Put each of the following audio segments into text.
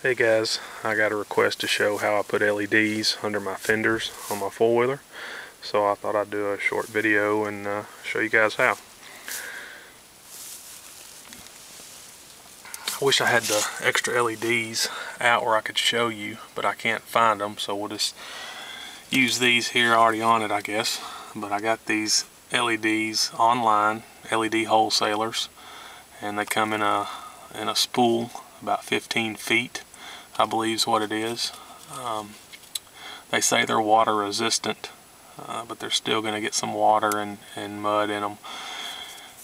Hey guys, I got a request to show how I put LEDs under my fenders on my four-wheeler, so I thought I'd do a short video and show you guys how. I wish I had the extra LEDs out where I could show you, but I can't find them, so we'll just use these here already on it, I guess. But I got these LEDs online, LED wholesalers, and they come in a spool about 15 feet, I believe is what it is. They say they're water resistant, but they're still going to get some water and mud in them.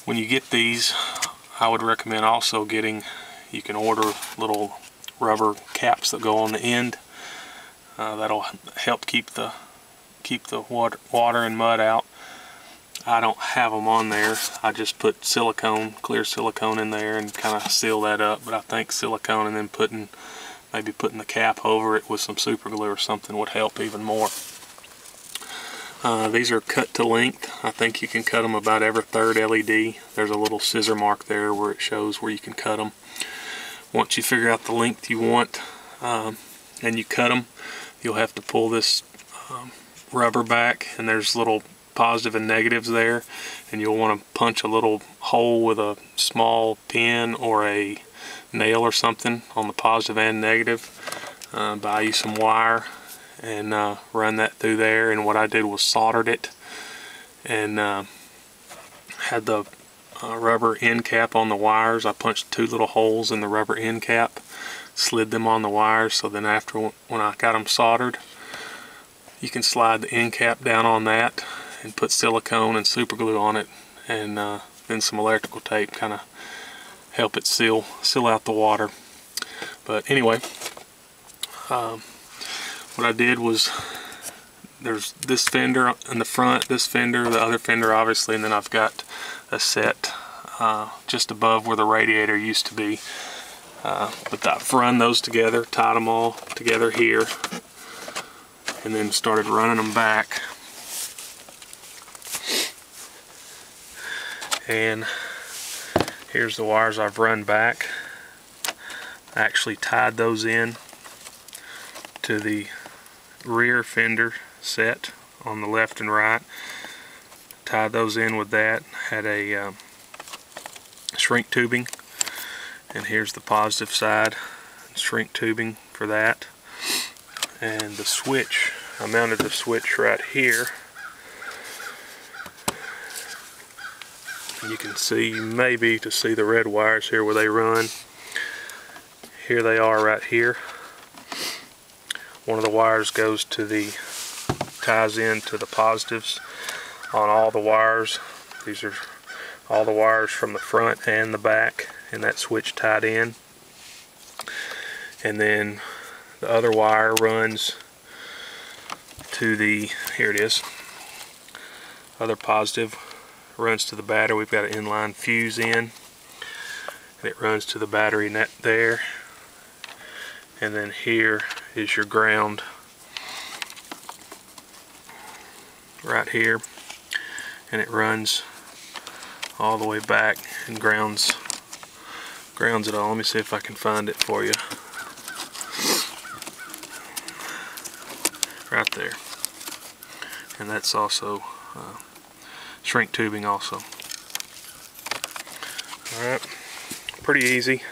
When you get these, I would recommend also you can order little rubber caps that go on the end. That'll help keep the water and mud out. I don't have them on there. I just put clear silicone in there and kind of seal that up, but I think silicone and then maybe putting the cap over it with some super glue or something would help even more. These are cut to length. I think you can cut them about every third LED. There's a little scissor mark there where it shows where you can cut them. Once you figure out the length you want and you cut them, you'll have to pull this rubber back, and there's little positive and negatives there, and you'll want to punch a little hole with a small pin or a nail or something on the positive and negative. Buy you some wire and run that through there, and what I did was soldered it and had the rubber end cap on the wires. I punched 2 little holes in the rubber end cap, slid them on the wires, so then when I got them soldered, you can slide the end cap down on that and put silicone and super glue on it, and then some electrical tape, kind of help it seal out the water. But anyway, what I did was, there's this fender in the front, this fender, the other fender obviously, and then I've got a set just above where the radiator used to be. But I've run those together, tied them all together here, and then started running them back. And here's the wires I've run back. I actually tied those in to the rear fender set on the left and right. Tied those in with that. Had a shrink tubing, and here's the positive side, shrink tubing for that. And the switch, I mounted the switch right here. You can see, maybe to see the red wires here where they run. Here they are right here. One of the wires ties into the positives on all the wires. These are all the wires from the front and the back, and that switch tied in. And then the other wire runs to the, here it is, other positive runs to the battery. We've got an inline fuse in, and it runs to the battery net there. And then here is your ground right here, and it runs all the way back and grounds it all. Let me see if I can find it for you. Right there. And that's also shrink tubing also. Alright, pretty easy.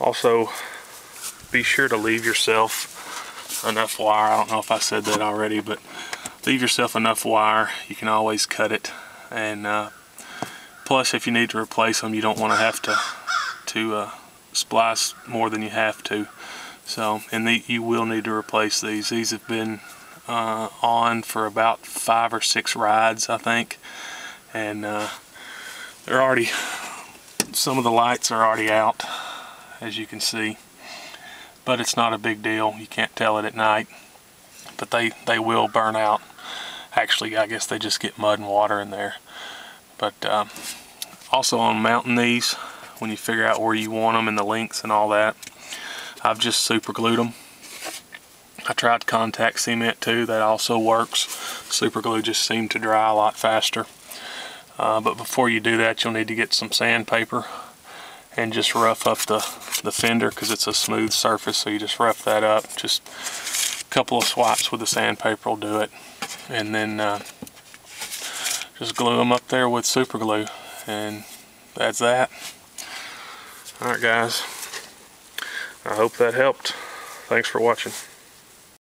Also, be sure to leave yourself enough wire. I don't know if I said that already, but leave yourself enough wire. You can always cut it. And plus, if you need to replace them, you don't want to have to splice more than you have to. So, and you will need to replace these. These have been on for about 5 or 6 rides, I think, and they're already, some of the lights are already out, as you can see, but it's not a big deal. You can't tell it at night, but they will burn out. Actually, I guess they just get mud and water in there. But also on mounting these, when you figure out where you want them and the lengths and all that, I've just super glued them. I tried contact cement too, that also works. Super glue just seemed to dry a lot faster. But before you do that, you'll need to get some sandpaper and just rough up the fender, because it's a smooth surface, so you just rough that up. Just a couple of swipes with the sandpaper will do it. And then just glue them up there with super glue, and that's that. Alright guys, I hope that helped. Thanks for watching.